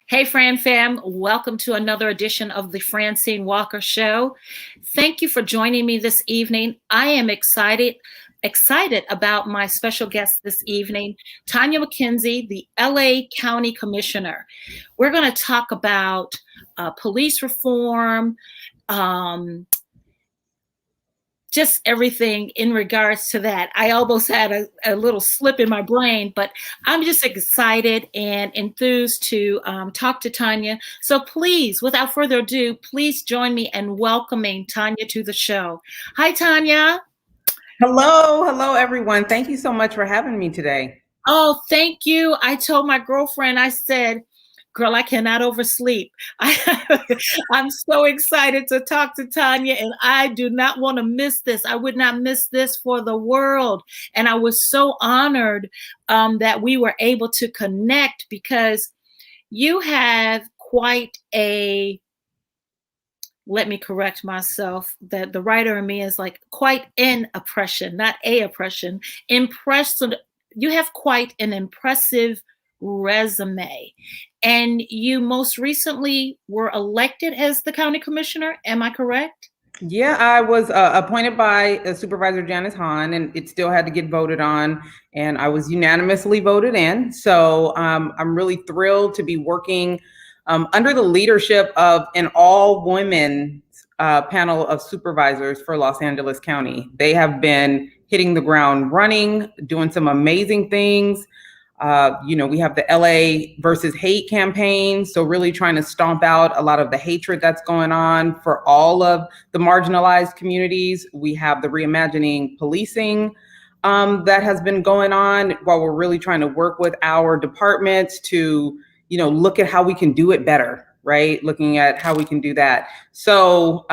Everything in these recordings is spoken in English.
Hey, Fran fam, welcome to another edition of the Francine Walker Show. Thank you for joining me this evening. I am excited about my special guest this evening, Tonya McKenzie, the LA County Commissioner. We're going to talk about police reform, just everything in regards to that. I almost had a little slip in my brain, but I'm just excited and enthused to talk to Tonya. So please, without further ado, please join me in welcoming Tonya to the show. Hi, Tonya. Hello, everyone. Thank you so much for having me today. Oh, thank you. I told my girlfriend, I said, girl, I cannot oversleep. I'm so excited to talk to Tonya, and I do not want to miss this. I would not miss this for the world. And I was so honored that we were able to connect, because you have quite a, let me correct myself, that the writer in me is like quite an oppression, not a oppression. You have quite an impressive resume. And you most recently were elected as the county commissioner. Am I correct? Yeah, I was appointed by Supervisor Janice Hahn, and it still had to get voted on. And I was unanimously voted in. So I'm really thrilled to be working under the leadership of an all-women panel of supervisors for Los Angeles County. They have been hitting the ground running, doing some amazing things. We have the LA versus hate campaign. So really trying to stomp out a lot of the hatred that's going on for all of the marginalized communities. We have the reimagining policing that has been going on, while we're really trying to work with our departments to, look at how we can do it better, right? Looking at how we can do that. So,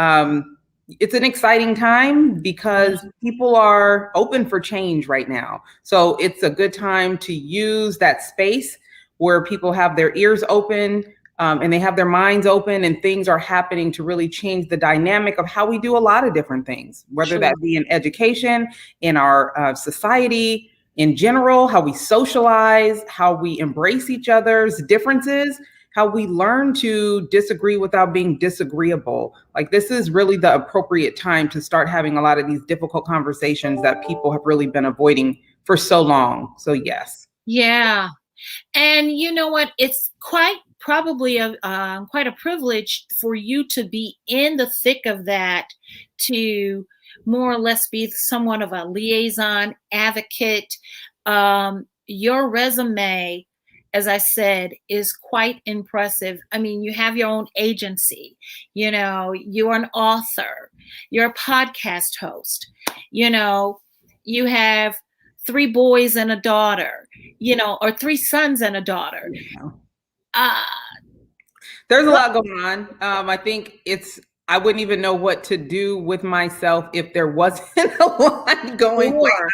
it's an exciting time because people are open for change right now. So it's a good time to use that space where people have their ears open and they have their minds open, and things are happening to really change the dynamic of how we do a lot of different things, whether that be in education, in our society in general, how we socialize, how we embrace each other's differences, how we learn to disagree without being disagreeable. Like, this is really the appropriate time to start having a lot of these difficult conversations that people have really been avoiding for so long. So yes. Yeah. And you know what? It's quite probably quite a privilege for you to be in the thick of that, to more or less be somewhat of a liaison advocate. Your resume, as I said, is quite impressive. I mean, you have your own agency, you're an author, you're a podcast host, you have 3 boys and a daughter, or 3 sons and a daughter. There's a lot going on. I think I wouldn't even know what to do with myself if there wasn't a lot going on.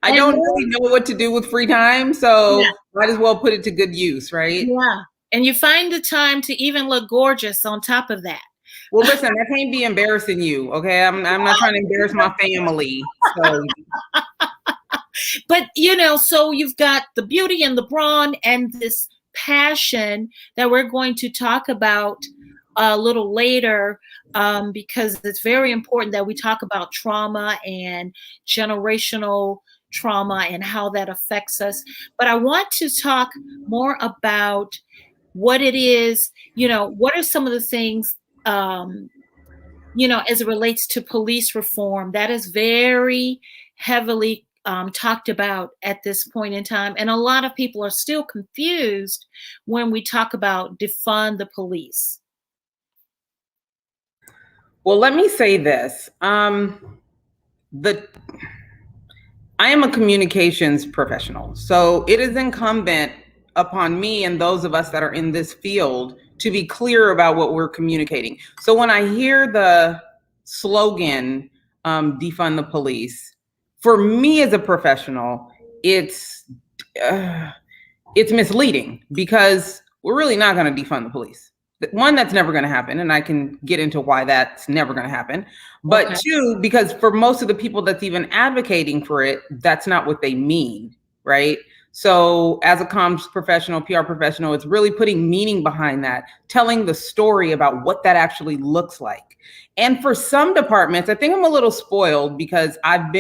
I don't really know what to do with free time, so might as well put it to good use, right? Yeah. And you find the time to even look gorgeous on top of that. Well, listen, I can't be embarrassing you, okay? I'm not trying to embarrass my family. So. But, so you've got the beauty and the brawn and this passion that we're going to talk about a little later, because it's very important that we talk about trauma and generational trauma and how that affects us. But I want to talk more about what it is, what are some of the things, as it relates to police reform that is very heavily talked about at this point in time. And a lot of people are still confused when we talk about defund the police. Well, let me say this. I am a communications professional, so it is incumbent upon me and those of us that are in this field to be clear about what we're communicating. So when I hear the slogan, defund the police, for me as a professional, it's misleading, because we're really not going to defund the police. One, that's never going to happen, and I can get into why that's never going to happen. But okay. 2, because for most of the people that's even advocating for it, that's not what they mean, right? So as a comms professional, PR professional, it's really putting meaning behind that, telling the story about what that actually looks like. And for some departments, I think I'm a little spoiled because I've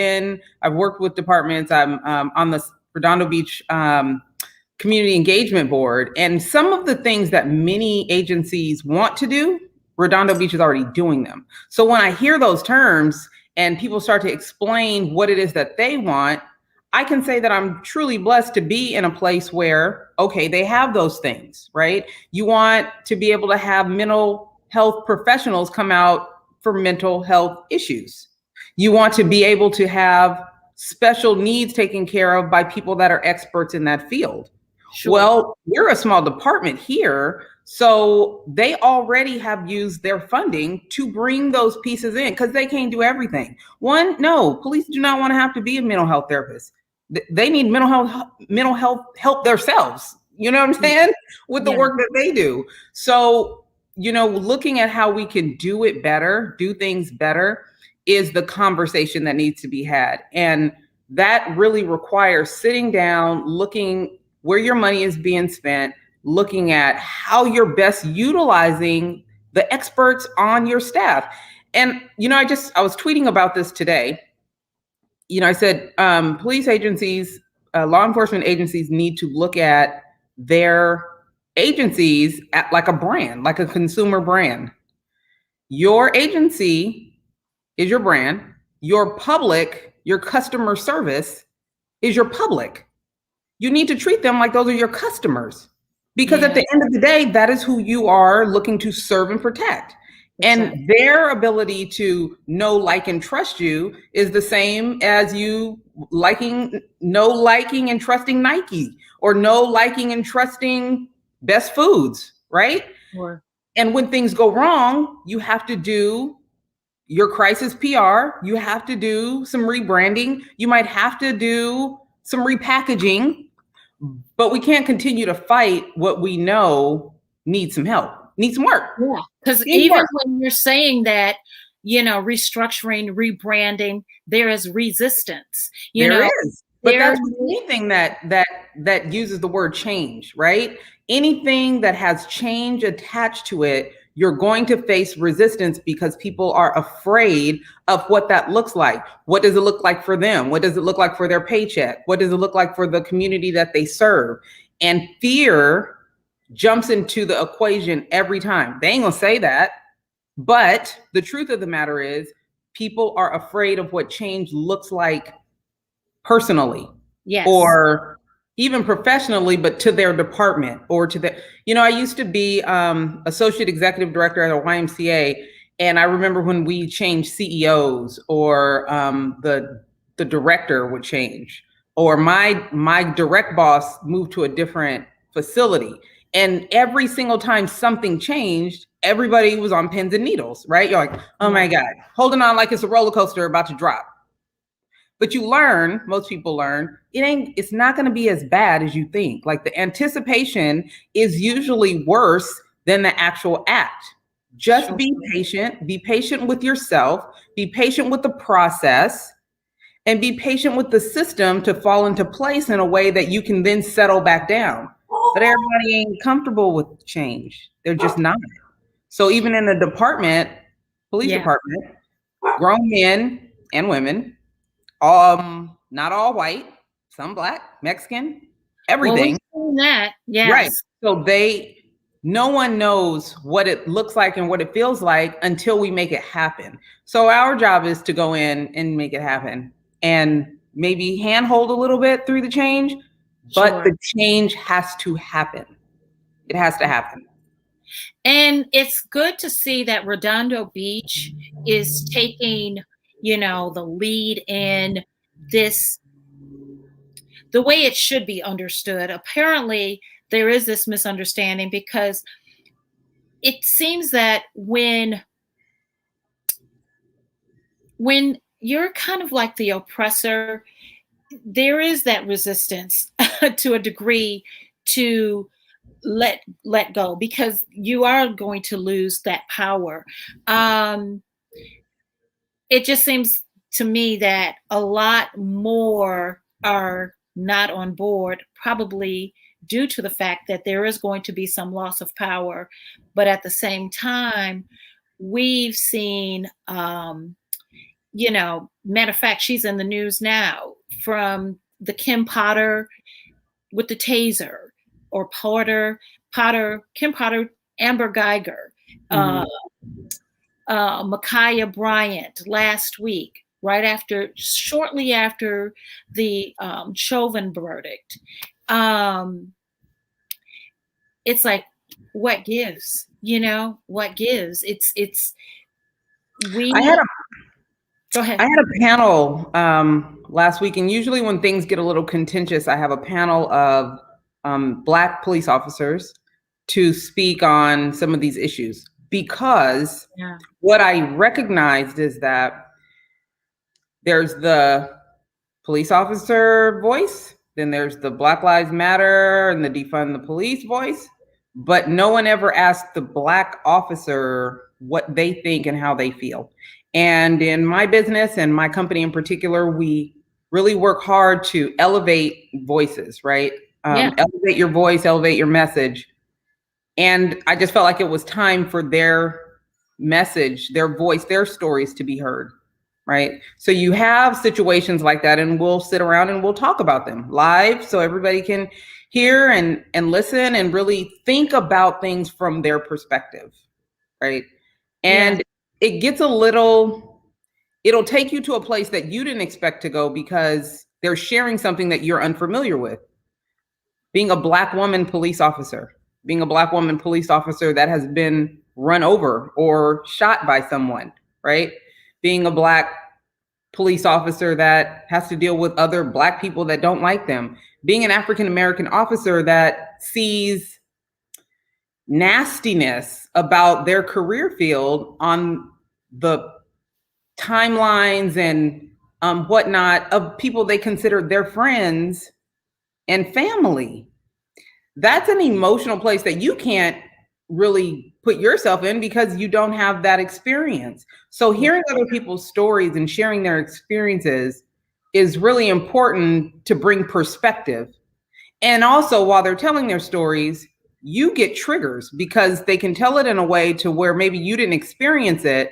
worked with departments. I'm on the Redondo Beach Community Engagement Board, and some of the things that many agencies want to do, Redondo Beach is already doing them. So when I hear those terms and people start to explain what it is that they want, I can say that I'm truly blessed to be in a place where, okay, they have those things, right? You want to be able to have mental health professionals come out for mental health issues. You want to be able to have special needs taken care of by people that are experts in that field. Sure. Well, we're a small department here, so they already have used their funding to bring those pieces in because they can't do everything. One, no, police do not want to have to be a mental health therapist. They need mental health help themselves. You know what I'm saying? With the work that they do. So, looking at how we can do it better, do things better, is the conversation that needs to be had. And that really requires sitting down, looking where your money is being spent, looking at how you're best utilizing the experts on your staff. And, I was tweeting about this today. I said, police agencies, law enforcement agencies need to look at their agencies at like a brand, like a consumer brand. Your agency is your brand. Your public, your customer service is your public. You need to treat them like those are your customers, because at the end of the day, that is who you are looking to serve and protect. Exactly. And their ability to know, like, and trust you is the same as you liking and trusting Nike, or liking and trusting Best Foods, right? Sure. And when things go wrong, you have to do your crisis PR. You have to do some rebranding. You might have to do some repackaging, but we can't continue to fight what we know needs some help, needs some work. Yeah, because even when you're saying that, restructuring, rebranding, there is resistance. There is. But that's anything that uses the word change, right? Anything that has change attached to it, you're going to face resistance because people are afraid of what that looks like. What does it look like for them? What does it look like for their paycheck? What does it look like for the community that they serve? And fear jumps into the equation every time. They ain't gonna say that, but the truth of the matter is people are afraid of what change looks like personally, or even professionally, but to their department or to the, I used to be associate executive director at a YMCA. And I remember when we changed CEOs, or the director would change, or my direct boss moved to a different facility. And every single time something changed, everybody was on pins and needles, right? You're like, oh my God, holding on like it's a roller coaster about to drop. But most people learn, it's not going to be as bad as you think. Like, the anticipation is usually worse than the actual act. Just be patient with yourself, be patient with the process, and be patient with the system to fall into place in a way that you can then settle back down. But everybody ain't comfortable with change. They're just not. So even in the police department, grown men and women, not all white, some Black, Mexican, everything. Well, that, yes. Right. So no one knows what it looks like and what it feels like until we make it happen. So our job is to go in and make it happen, and maybe handhold a little bit through the change, but the change has to happen. It has to happen. And it's good to see that Redondo Beach is taking, the lead in this, the way it should be understood. Apparently, there is this misunderstanding because it seems that when you're kind of like the oppressor, there is that resistance to a degree to let go, because you are going to lose that power. It just seems to me that a lot more are not on board, probably due to the fact that there is going to be some loss of power. But at the same time, we've seen, matter of fact, she's in the news now, from the Kim Potter with the taser, or Kim Potter, Amber Geiger, Mhm. Ma'Khia Bryant last week, shortly after the Chauvin verdict. It's like, what gives? What gives? I had We a Go I ahead. had a panel last week, and usually when things get a little contentious, I have a panel of Black police officers to speak on some of these issues, because Yeah. what I recognized is that there's the police officer voice, then there's the Black Lives Matter and the Defund the Police voice, but no one ever asked the Black officer what they think and how they feel. And in my business and my company in particular, we really work hard to elevate voices, right? Yeah. Elevate your voice, elevate your message. And I just felt like it was time for their message, their voice, their stories to be heard, right? So you have situations like that, and we'll sit around and we'll talk about them live so everybody can hear and listen and really think about things from their perspective, right? Yeah. And it gets it'll take you to a place that you didn't expect to go, because they're sharing something that you're unfamiliar with. Being a Black woman police officer, that has been run over or shot by someone, right? Being a Black police officer that has to deal with other Black people that don't like them. Being an African American officer that sees nastiness about their career field on the timelines and whatnot of people they consider their friends and family. That's an emotional place that you can't really put yourself in because you don't have that experience. So hearing other people's stories and sharing their experiences is really important to bring perspective. And also, while they're telling their stories, you get triggers because they can tell it in a way to where maybe you didn't experience it,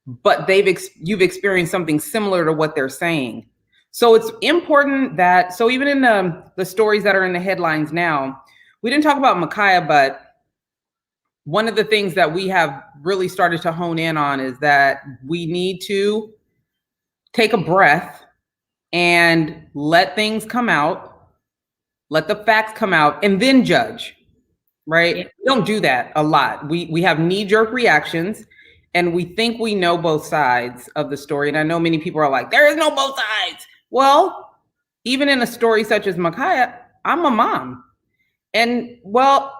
but you've experienced something similar to what they're saying. So it's important that, so even in the stories that are in the headlines now, we didn't talk about Ma'Khia, but one of the things that we have really started to hone in on is that we need to take a breath and let things come out, let the facts come out, and then judge, right? Yeah. We don't do that a lot. We have knee-jerk reactions, and we think we know both sides of the story. And I know many people are like, there is no both sides. Well, even in a story such as Ma'Khia, I'm a mom. And well,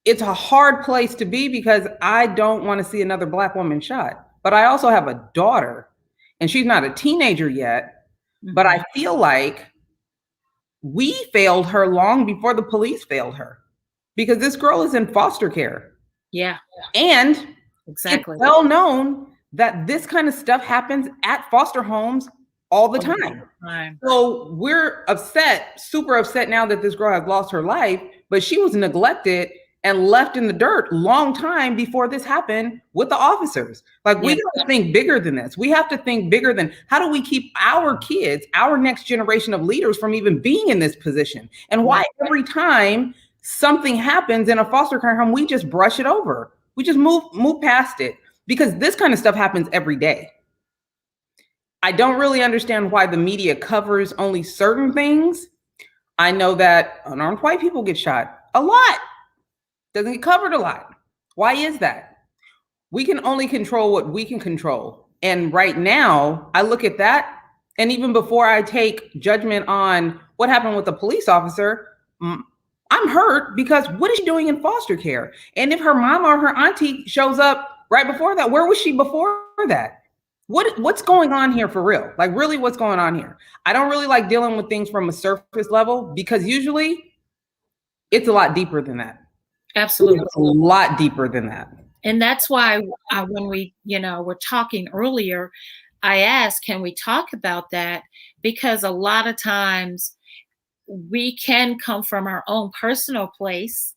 it's a hard place to be because I don't want to see another Black woman shot. But I also have a daughter, and she's not a teenager yet. But I feel like we failed her long before the police failed her, because this girl is in foster care. Yeah. And Exactly. it's well known that this kind of stuff happens at foster homes all the time. So we're upset, super upset now that this girl has lost her life, but she was neglected and left in the dirt long time before this happened with the officers. Like, we got to think bigger than this. We have to think bigger than, how do we keep our kids, our next generation of leaders, from even being in this position? And why every time something happens in a foster care home, we just brush it over. We just move past it, because this kind of stuff happens every day. I don't really understand why the media covers only certain things. I know that unarmed white people get shot a lot. Doesn't get covered a lot. Why is that? We can only control what we can control. And right now, I look at that, and even before I take judgment on what happened with the police officer, I'm hurt, because what is she doing in foster care? And if her mom or her auntie shows up right before that, where was she before that? What's going on here for real? Like, really, what's going on here? I don't really like dealing with things from a surface level, because usually it's a lot deeper than that. Absolutely. It's a lot deeper than that. And that's why when we, were talking earlier, I asked, can we talk about that? Because a lot of times we can come from our own personal place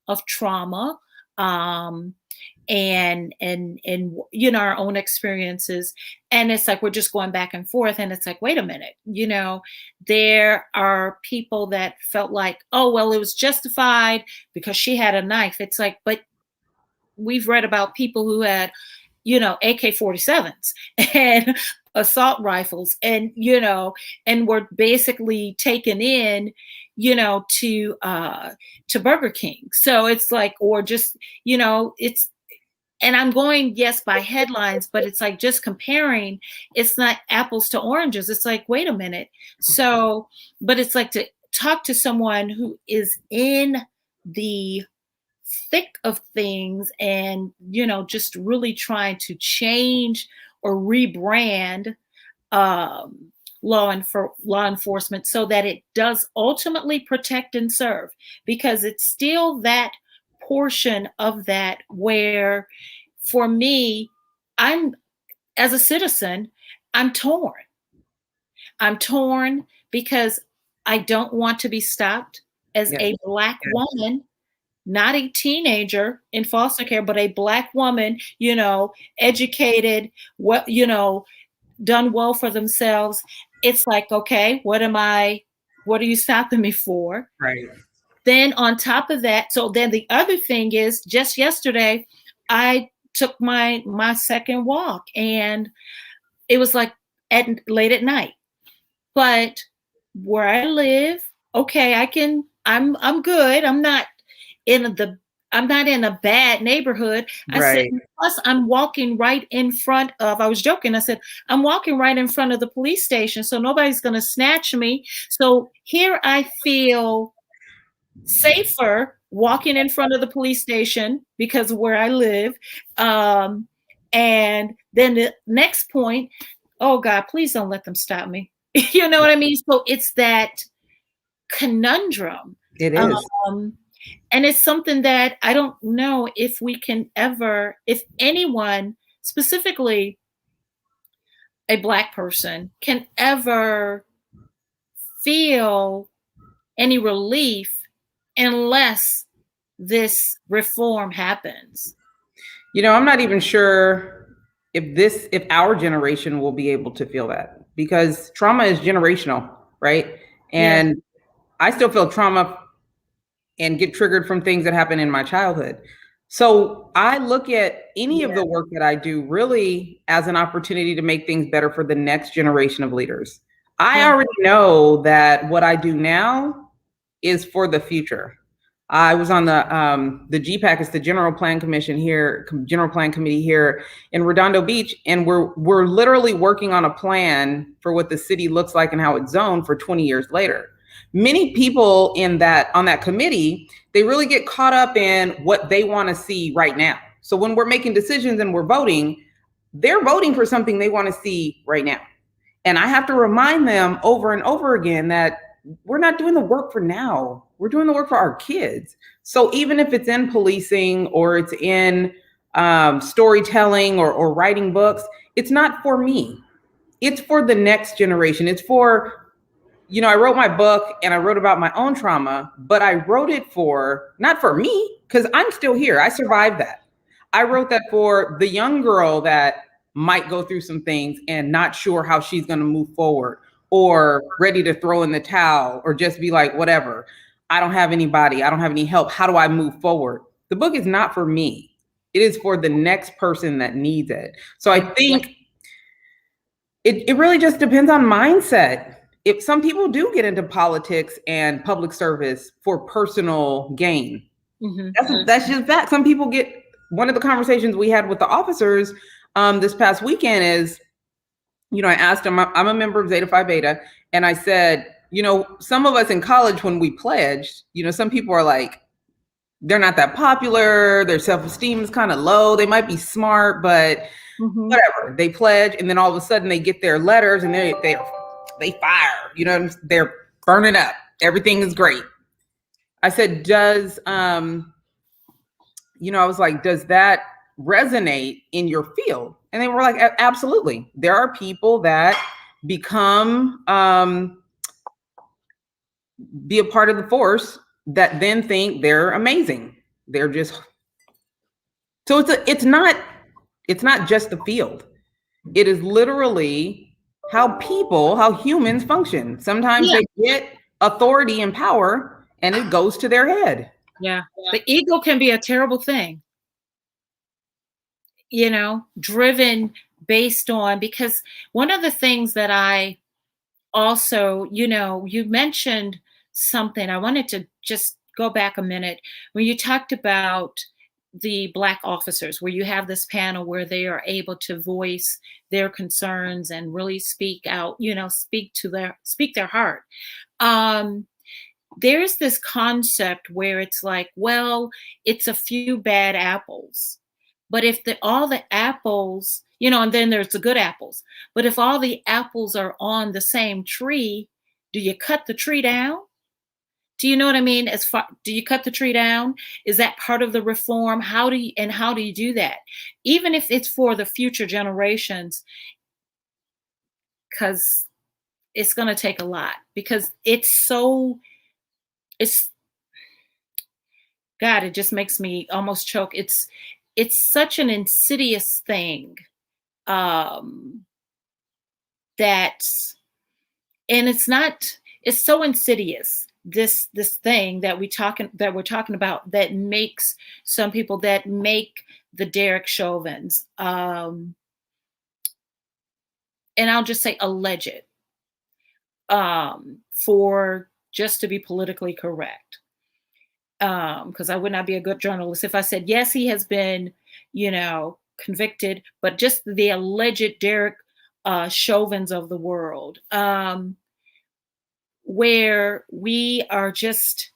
of trauma, and you know, our own experiences, and it's like we're just going back and forth, and it's like, wait a minute, you know, there are people that felt like, oh well, it was justified because she had a knife. It's like, but we've read about people who had, you know, AK-47s and assault rifles, and you know, and were basically taken in, you know, to Burger King. So it's like, or just, you know, it's, and I'm going, yes, by headlines, but it's like just comparing, it's not apples to oranges. It's like, wait a minute. So, but it's like to talk to someone who is in the thick of things, and you know, just really trying to change or rebrand law enforcement so that it does ultimately protect and serve, because it's still that portion of that where, for me, I'm, as a citizen, I'm torn. I'm torn because I don't want to be stopped as Yeah. a Black woman, not a teenager in foster care, but a Black woman, you know, educated, what, you know, done well for themselves. It's like, okay, what are you stopping me for? Right. Then on top of that, so then the other thing is, just yesterday, I took my second walk, and it was like at late at night. But where I live, okay, I'm good. In the I'm not in a bad neighborhood. I said, Right. plus I'm walking right in front of, I was joking. I said, I'm walking right in front of the police station, so nobody's going to snatch me. So here I feel safer walking in front of the police station because of where I live. And then the next point, oh God, please don't let them stop me. You know what I mean? So it's that conundrum. It is. And it's something that I don't know if we can ever, if anyone, specifically a Black person, can ever feel any relief unless this reform happens. You know, I'm not even sure if our generation will be able to feel that, because trauma is generational, right? Yeah. And I still feel trauma and get triggered from things that happened in my childhood. So I look at any of the work that I do really as an opportunity to make things better for the next generation of leaders. I already know that what I do now is for the future. I was on the GPAC, it's the General Plan Commission here, General Plan Committee here in Redondo Beach, and we're literally working on a plan for what the city looks like and how it's zoned for 20 years later. Many people on that committee, they really get caught up in what they want to see right now. So when we're making decisions and we're voting, they're voting for something they want to see right now. And I have to remind them over and over again that we're not doing the work for now. We're doing the work for our kids. So even if it's in policing or it's in storytelling or writing books, it's not for me. It's for the next generation. It's for, you know, I wrote my book and I wrote about my own trauma, but I wrote it not for me, because I'm still here. I survived that. I wrote that for the young girl that might go through some things and not sure how she's going to move forward, or ready to throw in the towel, or just be like, whatever, I don't have anybody, I don't have any help, how do I move forward? The book is not for me. It is for the next person that needs it. So I think it really just depends on mindset. If some people do get into politics and public service for personal gain, that's just that. Some people get, one of the conversations we had with the officers this past weekend is, you know, I asked them, I'm a member of Zeta Phi Beta, and I said, you know, some of us in college, when we pledged, you know, some people are like, they're not that popular, their self-esteem is kind of low, they might be smart, but whatever, they pledge, and then all of a sudden they get their letters and they fire, you know, they're burning up, everything is great. I said, does you know, I was like, does that resonate in your field? And they were like, absolutely. There are people that become be a part of the force that then think they're amazing. They're just, so it's not just the field. It is literally how humans function. Sometimes Yeah. they get authority and power and it goes to their head. Yeah. The ego can be a terrible thing, driven based on, because one of the things that I also, you mentioned something. I wanted to just go back a minute when you talked about the Black officers, where you have this panel where they are able to voice their concerns and really speak out, speak their heart. There's this concept where it's like, well, it's a few bad apples. But if all the apples, and then there's the good apples, but if all the apples are on the same tree, do you cut the tree down? Do you know what I mean? Do you cut the tree down? Is that part of the reform? How do you do that? Even if it's for the future generations, because it's going to take a lot, because it's God, it just makes me almost choke. It's such an insidious thing, that, and it's so insidious, this thing that we're talking about, that makes some people, that make the Derek Chauvins, and I'll just say alleged, for just to be politically correct. Because I would not be a good journalist if I said, yes, he has been, convicted, but just the alleged Derek Chauvins of the world, where we are just,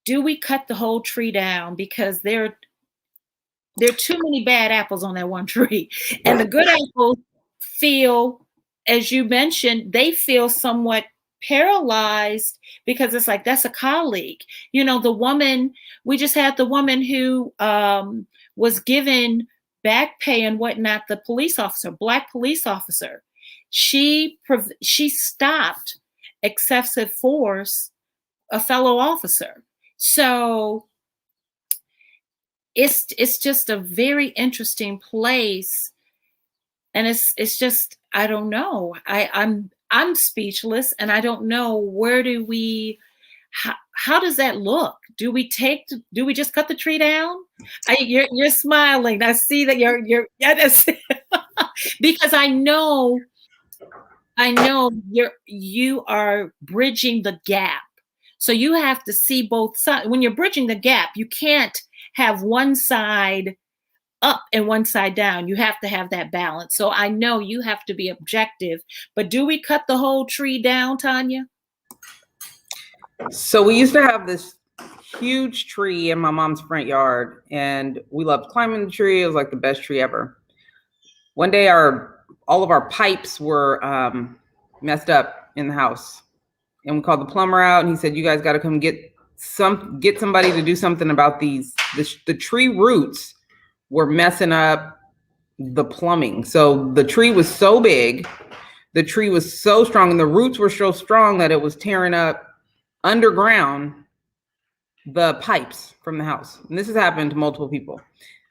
do we cut the whole tree down? Because there are too many bad apples on that one tree. And the good apples feel, as you mentioned, they feel somewhat paralyzed, because it's like, that's a colleague. The woman, we just had the woman who was given back pay and whatnot, the police officer, Black police officer. She stopped excessive force, a fellow officer. So it's just a very interesting place. And it's just, I don't know. I'm speechless, and I don't know, where do we, how does that look? Do we just cut the tree down? You're smiling. I see that you're yeah, that's because I know you are bridging the gap. So you have to see both sides. When you're bridging the gap, you can't have one side up and one side down. You have to have that balance. So I know you have to be objective, but do we cut the whole tree down, Tonya? So we used to have this huge tree in my mom's front yard, and we loved climbing the tree. It was like the best tree ever. One day all of our pipes were messed up in the house, and we called the plumber out, and he said, you guys got to come get somebody to do something about the tree roots were messing up the plumbing. So the tree was so big, the tree was so strong, and the roots were so strong that it was tearing up underground the pipes from the house. And this has happened to multiple people.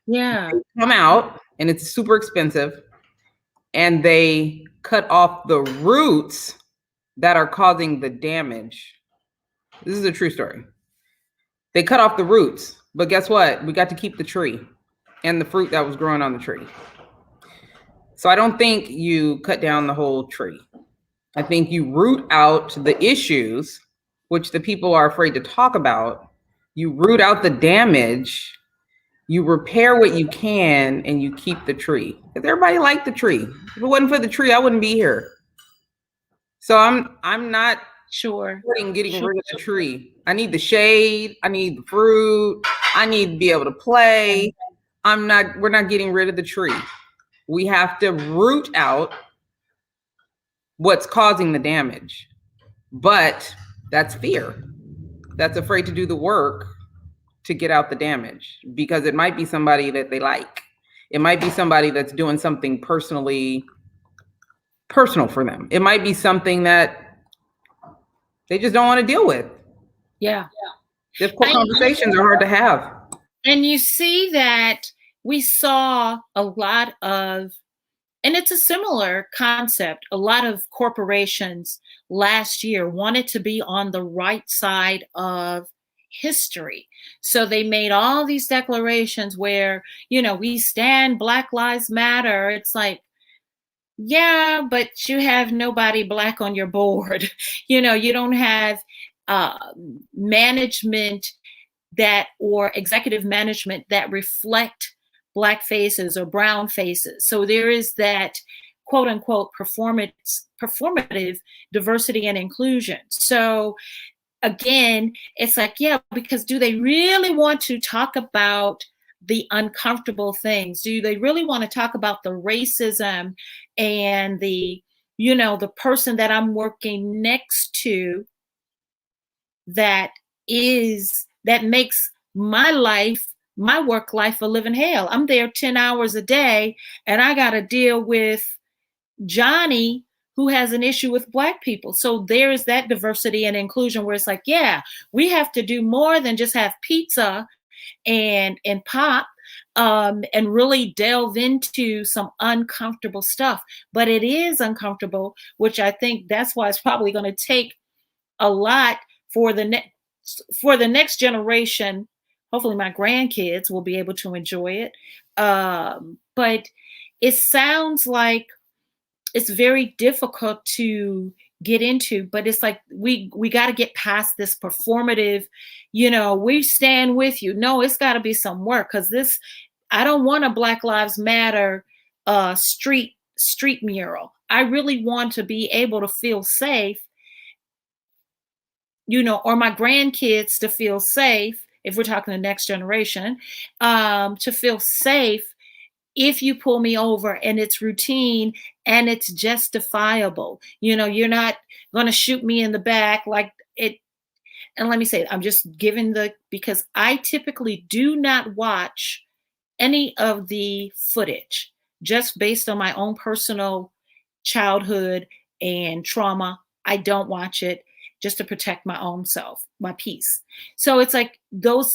Yeah. They come out, and it's super expensive, and they cut off the roots that are causing the damage. This is a true story. They cut off the roots, but guess what? We got to keep the tree and the fruit that was growing on the tree. So I don't think you cut down the whole tree. I think you root out the issues, which the people are afraid to talk about. You root out the damage, you repair what you can, and you keep the tree. Because everybody liked the tree. If it wasn't for the tree, I wouldn't be here. So I'm not getting rid of the tree. I need the shade, I need the fruit, I need to be able to play. We're not getting rid of the tree. We have to root out what's causing the damage. But that's fear. That's afraid to do the work to get out the damage, because it might be somebody that they like. It might be somebody that's doing something personal for them. It might be something that they just don't want to deal with. Yeah. Difficult conversations are hard to have. And you see that we saw a lot of, and it's a similar concept, a lot of corporations last year wanted to be on the right side of history. So they made all these declarations where, we stand Black Lives Matter. It's like, yeah, but you have nobody Black on your board. You don't have uh, management that, or executive management that reflect Black faces or brown faces. So there is that quote unquote performative diversity and inclusion. So again, it's like, yeah, because do they really want to talk about the uncomfortable things? Do they really want to talk about the racism and the person that I'm working next to that makes my work life a living hell? I'm there 10 hours a day and I got to deal with Johnny who has an issue with Black people. So there is that diversity and inclusion where it's like, yeah, we have to do more than just have pizza and pop, and really delve into some uncomfortable stuff. But it is uncomfortable, which I think that's why it's probably going to take a lot for the next generation. Hopefully my grandkids will be able to enjoy it. But it sounds like it's very difficult to get into, but it's like we got to get past this performative, we stand with you. No, it's got to be some work, because I don't want a Black Lives Matter street mural. I really want to be able to feel safe, or my grandkids to feel safe, if we're talking the next generation, to feel safe if you pull me over and it's routine and it's justifiable. You're not going to shoot me in the back like it. And let me say, I'm just giving because I typically do not watch any of the footage just based on my own personal childhood and trauma. I don't watch it just to protect my own self, my peace. So it's like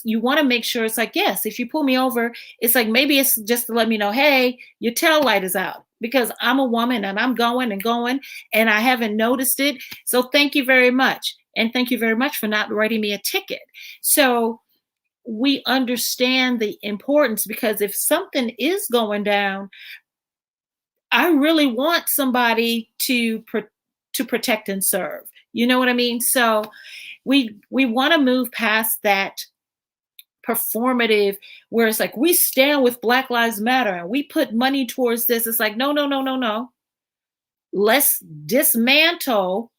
you want to make sure it's like, yes, if you pull me over, it's like, maybe it's just to let me know, hey, your tail light is out, because I'm a woman and I'm going and I haven't noticed it. So thank you very much. And thank you very much for not writing me a ticket. So we understand the importance, because if something is going down, I really want somebody to protect and serve. You know what I mean? So we want to move past that performative where it's like, we stand with Black Lives Matter and we put money towards this. It's like, no, no, no, no, no. Let's dismantle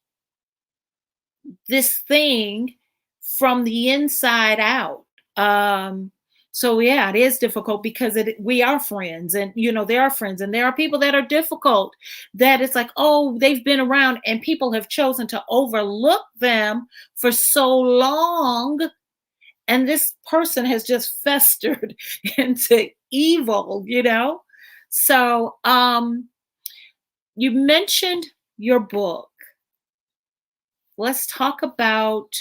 this thing from the inside out. So yeah, it is difficult because we are friends, and there are friends, and there are people that are difficult, that it's like, oh, they've been around and people have chosen to overlook them for so long, and this person has just festered into evil, So you mentioned your book. Let's talk about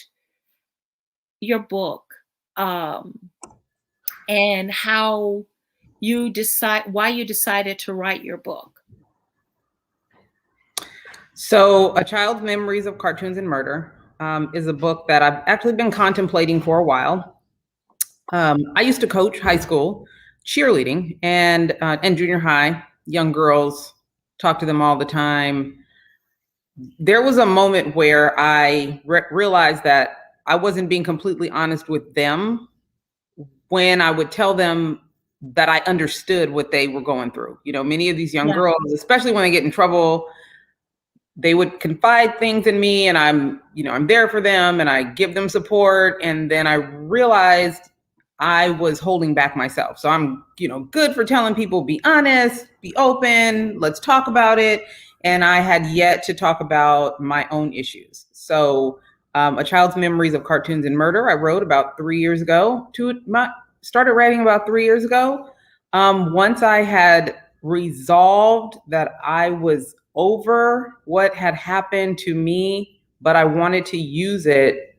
your book. And why you decided to write your book. So A Child's Memories of Cartoons and Murder is a book that I've actually been contemplating for a while. I used to coach high school cheerleading and junior high, young girls, talk to them all the time. There was a moment where I realized that I wasn't being completely honest with them when I would tell them that I understood what they were going through. Many of these young girls, especially when they get in trouble, they would confide things in me, and I'm there for them and I give them support. And then I realized I was holding back myself. So I'm, good for telling people, be honest, be open, let's talk about it. And I had yet to talk about my own issues. So A Child's Memories of Cartoons and Murder, I wrote about 3 years ago. Started writing about 3 years ago. Once I had resolved that I was over what had happened to me but I wanted to use it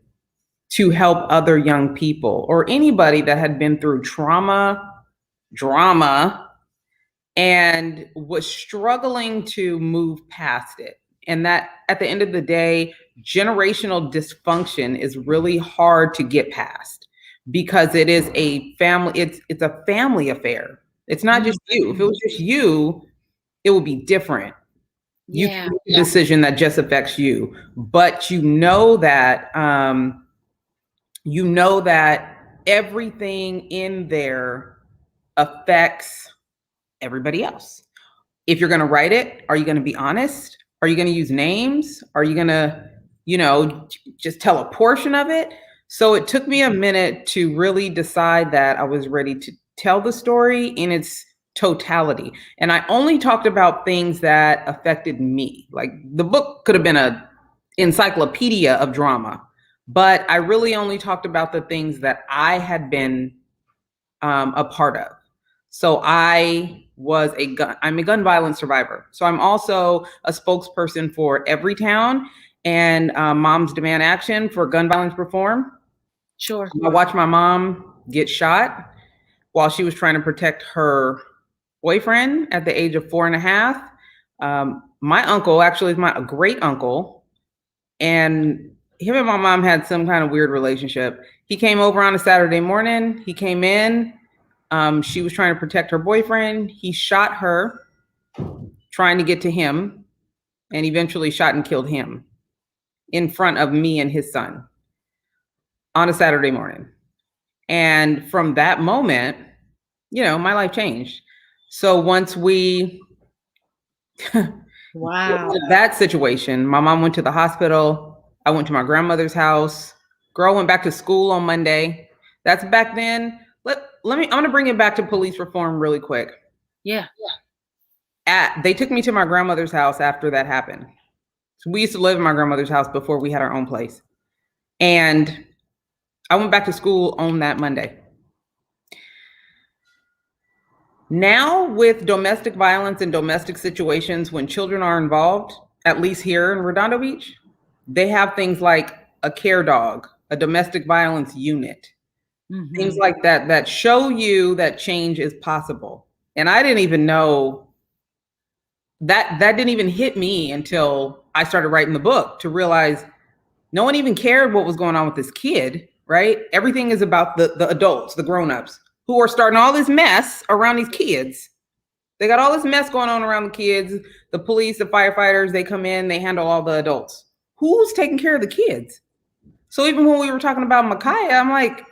to help other young people or anybody that had been through trauma, drama, and was struggling to move past it. And that at the end of the day, generational dysfunction is really hard to get past because it is a family, it's a family affair. It's not just you. If it was just you, it would be different. You can make a decision that just affects you, but you know that everything in there affects everybody else. If you're going to write it, are you going to be honest? Are you going to use names? Are you going to, just tell a portion of it? So it took me a minute to really decide that I was ready to tell the story in its totality. And I only talked about things that affected me. Like the book could have been an encyclopedia of drama, but I really only talked about the things that I had been a part of. So I'm a gun violence survivor. So I'm also a spokesperson for Everytown and Moms Demand Action for gun violence reform. Sure. I watched my mom get shot while she was trying to protect her boyfriend at the age of 4.5. My uncle actually is my great uncle, and him and my mom had some kind of weird relationship. He came over on a Saturday morning. He came in. She was trying to protect her boyfriend. He shot her, trying to get to him, and eventually shot and killed him in front of me and his son on a Saturday morning. And from that moment, my life changed. So once we that situation, my mom went to the hospital. I went to my grandmother's house. Girl went back to school on Monday. That's back then. I'm going to bring it back to police reform really quick. Yeah. They took me to my grandmother's house after that happened. So we used to live in my grandmother's house before we had our own place. And I went back to school on that Monday. Now with domestic violence and domestic situations, when children are involved, at least here in Redondo Beach, they have things like a care dog, a domestic violence unit. Mm-hmm. Things like that show you that change is possible. And I didn't even know that didn't even hit me until I started writing the book to realize no one even cared what was going on with this kid, right? Everything is about the adults, the grown-ups who are starting all this mess around these kids. They got all this mess going on around the kids. The police, the firefighters, they come in, they handle all the adults. Who's taking care of the kids? So even when we were talking about Micaiah, I'm like,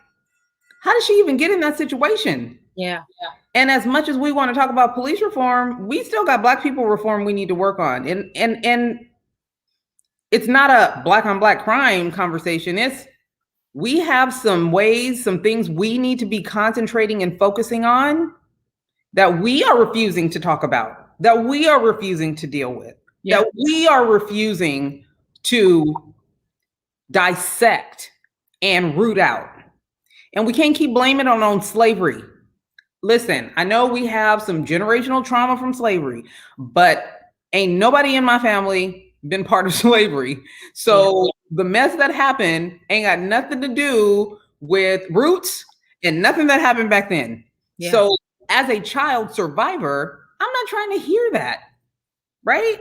how did she even get in that situation? Yeah. And as much as we want to talk about police reform, we still got Black people reform we need to work on. And it's not a Black on Black crime conversation. We have some ways, some things we need to be concentrating and focusing on that we are refusing to talk about, that we are refusing to deal with, that we are refusing to dissect and root out. And we can't keep blaming it on slavery. Listen, I know we have some generational trauma from slavery, but ain't nobody in my family been part of slavery. So the mess that happened ain't got nothing to do with roots and nothing that happened back then. Yeah. So as a child survivor, I'm not trying to hear that, right?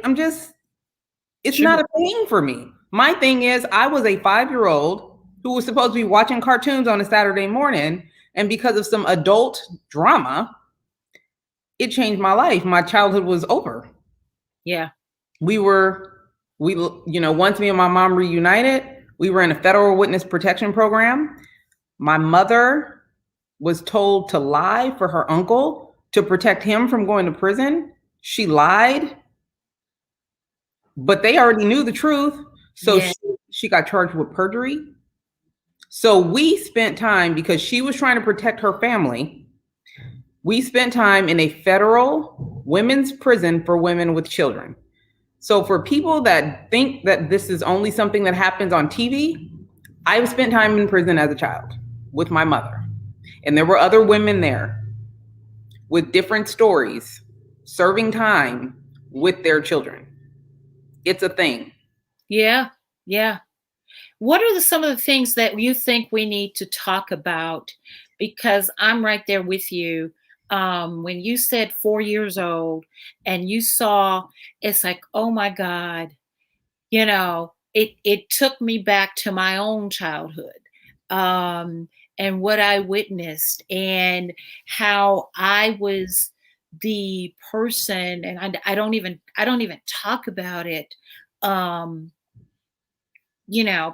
It's not a thing for me. My thing is I was a 5-year-old who was supposed to be watching cartoons on a Saturday morning. And because of some adult drama, it changed my life. My childhood was over. Yeah. Once me and my mom reunited, we were in a federal witness protection program. My mother was told to lie for her uncle to protect him from going to prison. She lied, but they already knew the truth. So she got charged with perjury. So we spent time, because she was trying to protect her family, we spent time in a federal women's prison for women with children. So for people that think that this is only something that happens on TV, I spent time in prison as a child with my mother. And there were other women there with different stories, serving time with their children. It's a thing. Yeah. what are some of the things that you think we need to talk about? Because I'm right there with you. When you said 4 years old and you saw, it's like, oh my God, it took me back to my own childhood, um, and what I witnessed and how I was the person, and I don't even talk about it. Um,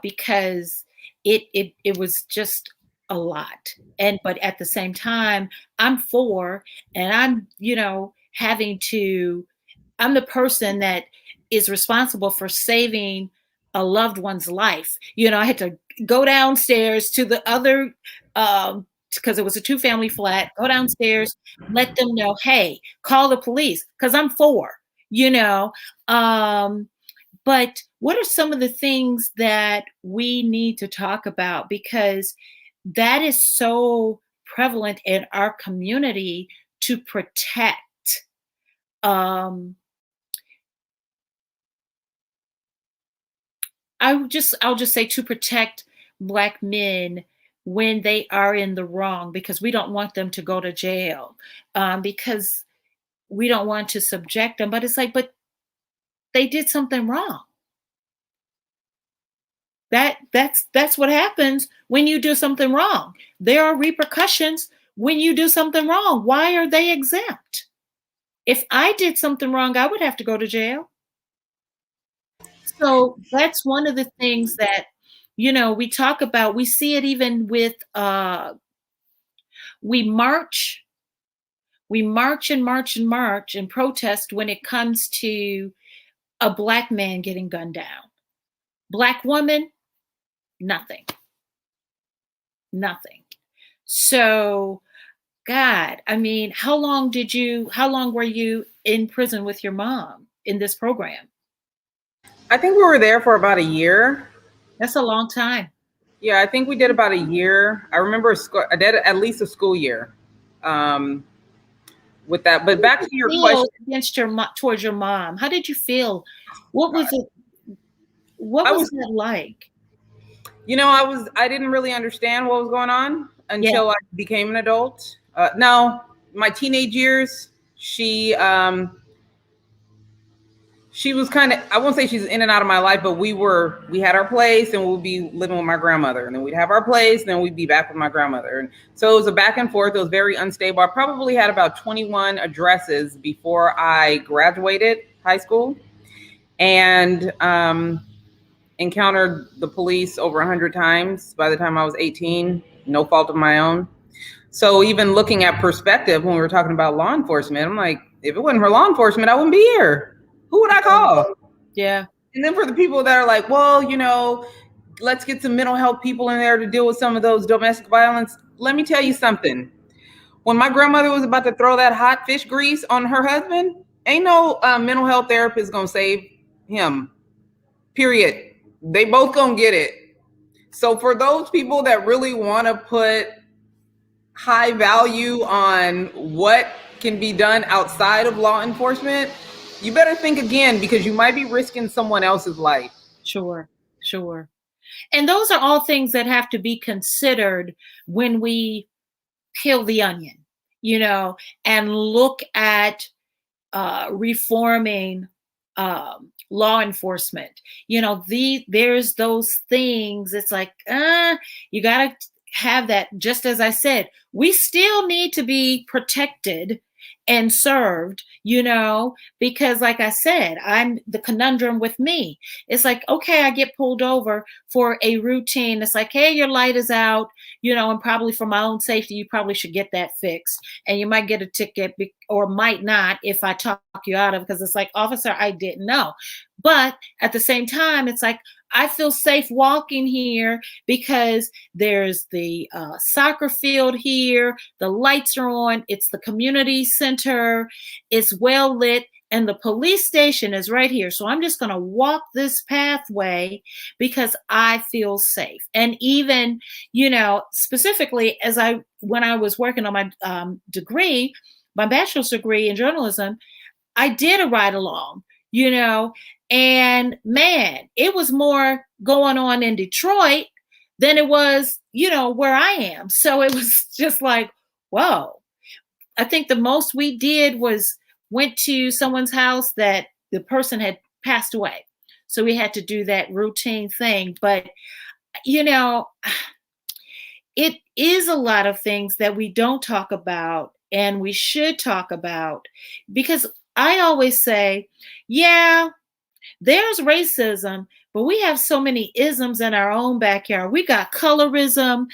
because it was just a lot. And but at the same time, I'm 4 and I'm the person that is responsible for saving a loved one's life. I had to go downstairs to the other because it was a two-family flat, go downstairs, let them know, hey, call the police because I'm 4, you know. Um but what are some of the things that we need to talk about? Because that is so prevalent in our community to protect. Um, I'll just say to protect Black men when they are in the wrong, because we don't want them to go to jail, because we don't want to subject them. But it's like, but they did something wrong. That's what happens when you do something wrong. There are repercussions when you do something wrong. Why are they exempt? If I did something wrong, I would have to go to jail. So that's one of the things that we talk about. We see it even with we march, we march and march and march and protest when it comes to a Black man getting gunned down. Black woman, nothing. Nothing. So, God, I mean, how long were you in prison with your mom in this program? I think we were there for about a year. That's a long time. Yeah, I think we did about a year. I remember I did at least a school year um, with that. But back to your question. Against towards your mom? How did you feel? What was it? What was that like? I didn't really understand what was going on Yeah. until I became an adult. No, my teenage years, she was kind of, I won't say she's in and out of my life, but we had our place and we'd be living with my grandmother, and then we'd have our place and then we'd be back with my grandmother. And so it was a back and forth. It was very unstable. I probably had about 21 addresses before I graduated high school, and encountered the police over 100 times by the time I was 18, no fault of my own. So even looking at perspective, when we were talking about law enforcement, I'm like, if it wasn't for law enforcement, I wouldn't be here. Who would I call? Yeah. And then for the people that are like, well, let's get some mental health people in there to deal with some of those domestic violence. Let me tell you something. When my grandmother was about to throw that hot fish grease on her husband, ain't no mental health therapist gonna save him. Period. They both gonna get it. So for those people that really want to put high value on what can be done outside of law enforcement, you better think again, because you might be risking someone else's life. Sure. And those are all things that have to be considered when we peel the onion, and look at reforming law enforcement. There's those things. It's like, you got to have that. Just as I said, we still need to be protected and served, because like I said, I'm the conundrum with me. It's like, okay, I get pulled over for a routine. It's like, hey, your light is out, and probably for my own safety, you probably should get that fixed. And you might get a ticket or might not if I talk you out of it, because it's like, officer, I didn't know. But at the same time, it's like, I feel safe walking here because there's the soccer field here, the lights are on, it's the community center, it's well lit, and the police station is right here. So I'm just going to walk this pathway because I feel safe. And even, specifically when I was working on my my bachelor's degree in journalism, I did a ride along, And man, it was more going on in Detroit than it was, where I am. So it was just like, whoa. I think the most we did was went to someone's house that the person had passed away. So we had to do that routine thing. But, it is a lot of things that we don't talk about and we should talk about, because I always say, yeah, there's racism, but we have so many isms in our own backyard. We got colorism,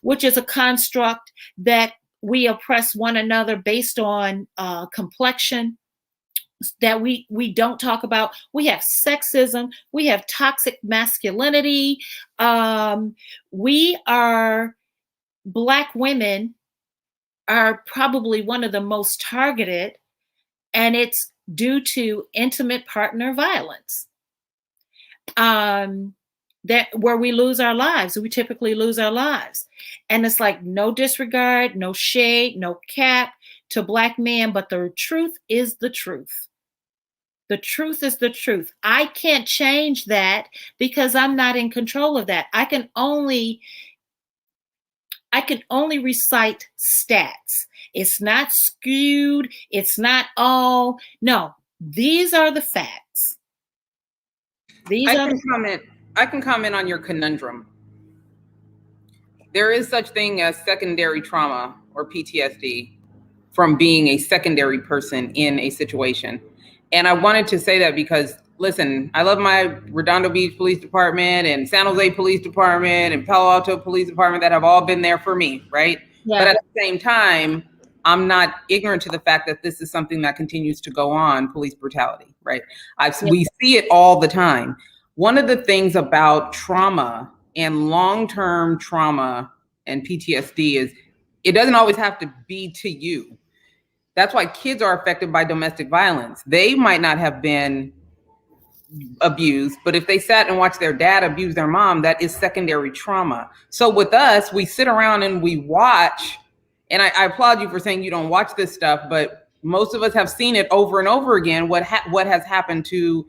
which is a construct that we oppress one another based on complexion that we don't talk about. We have sexism. We have toxic masculinity. Black women are probably one of the most targeted, and it's due to intimate partner violence. That where we lose our lives. We typically lose our lives. And it's like no disregard, no shade, no cap to Black men, but the truth is the truth. The truth is the truth. I can't change that because I'm not in control of that. I can only recite stats. It's not skewed. It's not all. No, these are the facts. I can comment on your conundrum. There is such thing as secondary trauma or PTSD from being a secondary person in a situation. And I wanted to say that because, listen, I love my Redondo Beach Police Department and San Jose Police Department and Palo Alto Police Department that have all been there for me, right? Yeah. But at the same time, I'm not ignorant to the fact that this is something that continues to go on, police brutality, right? We see it all the time. One of the things about trauma and long-term trauma and PTSD is it doesn't always have to be to you. That's why kids are affected by domestic violence. They might not have been abused, but if they sat and watched their dad abuse their mom, that is secondary trauma. So with us, we sit around and we watch, and I applaud you for saying you don't watch this stuff, but most of us have seen it over and over again, what has happened to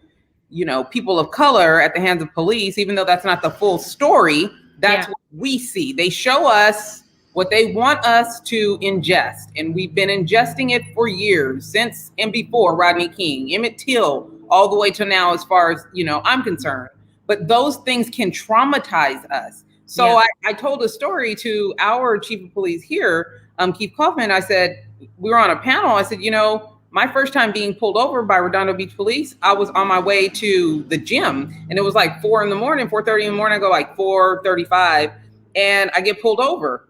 people of color at the hands of police, even though that's not the full story. That's what we see. They show us what they want us to ingest. And we've been ingesting it for years, since and before Rodney King, Emmett Till, all the way to now, as far as, I'm concerned. But those things can traumatize us. So I told a story to our chief of police here, Keith Kaufman. I said, we were on a panel. I said, my first time being pulled over by Redondo Beach Police, I was on my way to the gym, and it was like 4 in the morning, 4:30 in the morning. I go like 4:35, and I get pulled over.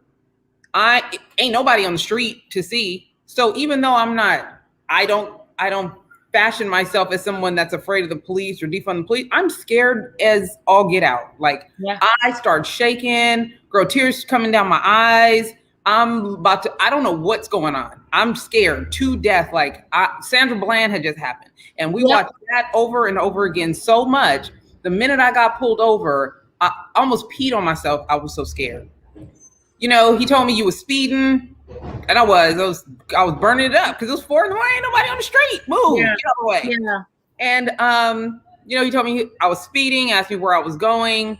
Ain't nobody on the street to see. So even though I don't fashion myself as someone that's afraid of the police or defund the police, I'm scared as all get out. Like I start shaking, girl, tears coming down my eyes. I don't know what's going on. I'm scared to death. Like Sandra Bland had just happened. And we watched that over and over again so much. The minute I got pulled over, I almost peed on myself. I was so scared. He told me you was speeding. And I was burning it up because it was 4 in the morning. Ain't nobody on the street. Move, get out of the way. Yeah. And, he told me I was speeding, asked me where I was going.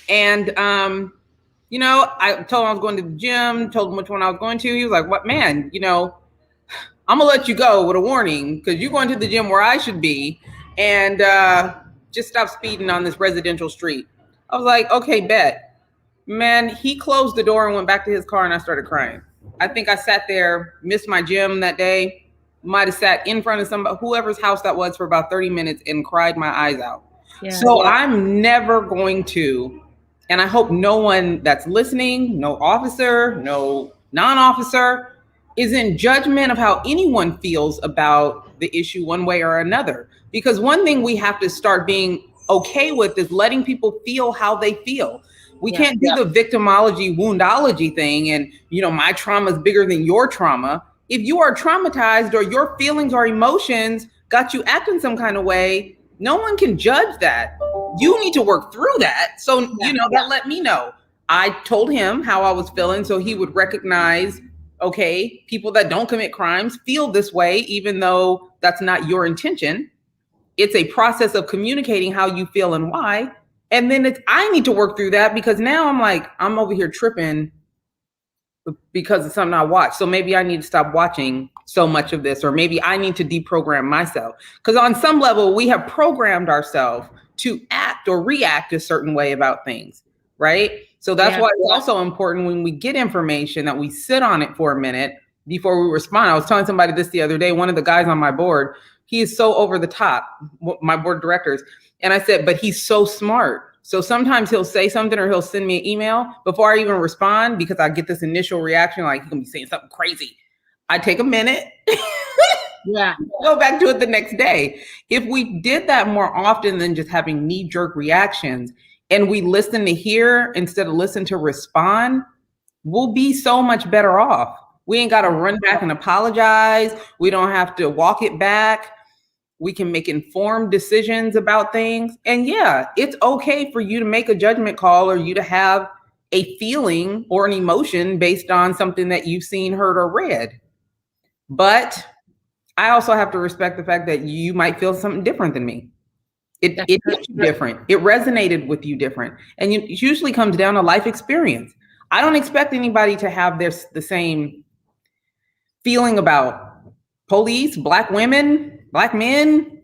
And, I told him I was going to the gym, told him which one I was going to. He was like, what, man, I'm going to let you go with a warning because you're going to the gym where I should be. And just stop speeding on this residential street. I was like, okay, bet. Man, he closed the door and went back to his car and I started crying. I think I sat there, missed my gym that day, might have sat in front of whoever's house that was for about 30 minutes and cried my eyes out. Yeah, so I'm never going to, and I hope no one that's listening, no officer, no non-officer, is in judgment of how anyone feels about the issue one way or another. Because one thing we have to start being okay with is letting people feel how they feel. We can't do the victimology, woundology thing and, my trauma is bigger than your trauma. If you are traumatized or your feelings or emotions got you acting some kind of way, no one can judge that. You need to work through that. So, that let me know. I told him how I was feeling so he would recognize, okay, people that don't commit crimes feel this way, even though that's not your intention. it's a process of communicating how you feel and why. And then I need to work through that, because now I'm like, I'm over here tripping because of something I watched. So maybe I need to stop watching so much of this, or maybe I need to deprogram myself. Because on some level, we have programmed ourselves to act or react a certain way about things, right? So that's why it's also important when we get information that we sit on it for a minute before we respond. I was telling somebody this the other day, one of the guys on my board, he is so over the top, my board of directors. And I said, but he's so smart. So sometimes he'll say something or he'll send me an email before I even respond, because I get this initial reaction, like he's gonna be saying something crazy. I take a minute. Yeah. Go back to it the next day. If we did that more often than just having knee-jerk reactions, and we listen to hear instead of listen to respond, we'll be so much better off. We ain't got to run back and apologize. We don't have to walk it back. We can make informed decisions about things. And yeah, it's okay for you to make a judgment call, or you to have a feeling or an emotion based on something that you've seen, heard, or read. But I also have to respect the fact that you might feel something different than me. It hit you different. It resonated with you different. And it usually comes down to life experience. I don't expect anybody to have the same feeling about police, Black women, Black men,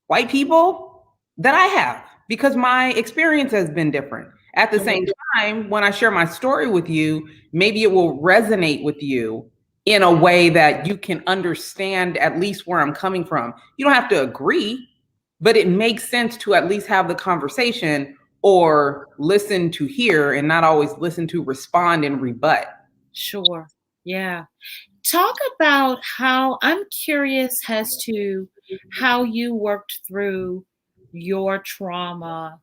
white people that I have, because my experience has been different. At the same time, when I share my story with you, maybe it will resonate with you in a way that you can understand at least where I'm coming from. You don't have to agree, but it makes sense to at least have the conversation, or listen to hear and not always listen to respond and rebut. Sure. Yeah. Talk about how, I'm curious as to how you worked through your trauma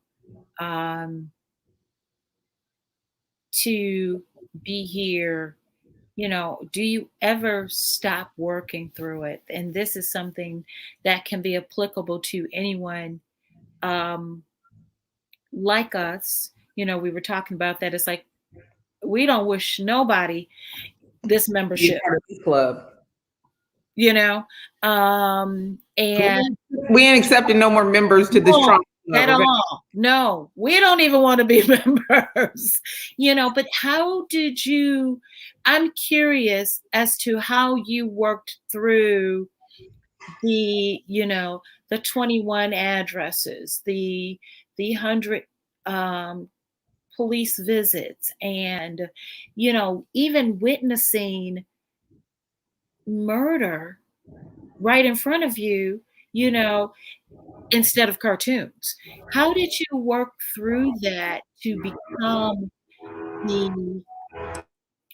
to be here. You know, do you ever stop working through it? And this is something that can be applicable to anyone like us. You know, we were talking about that. It's like, we don't wish nobody this membership. Club. You know, and we ain't accepting no more members to this trauma at all. No, we don't even want to be members, you know. But how did you, I'm curious as to how you worked through the, you know, the 21 addresses, the 100 police visits, and, you know, even witnessing murder right in front of you, you know, instead of cartoons. How did you work through that to become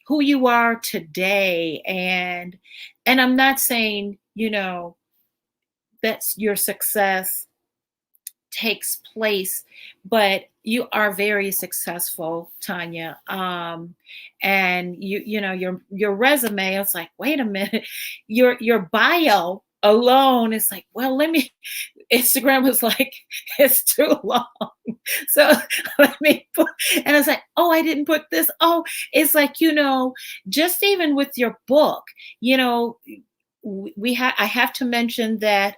who you are today? And I'm not saying, you know, that's your success takes place, but you are very successful, Tonya. And you know, your resume, it's like, wait a minute, your bio alone is like, well, let me, Instagram was like, it's too long. So let me put, and I was like, oh, I didn't put this. Oh, it's like, you know, just even with your book, you know, I have to mention that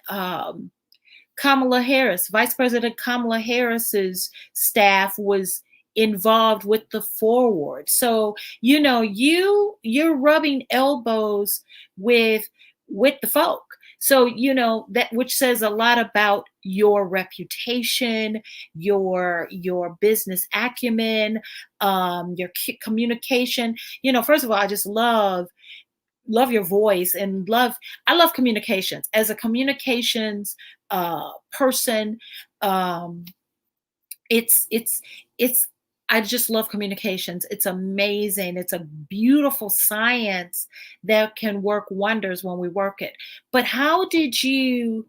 Kamala Harris, Vice President Kamala Harris's staff was involved with the foreword. So, you know, you're rubbing elbows with the folk. So, you know, that, which says a lot about your reputation, your business acumen, your communication. You know, first of all, I just love your voice, and I love communications. As a communications person, it's I just love communications. It's amazing. It's a beautiful science that can work wonders when we work it. But how did you,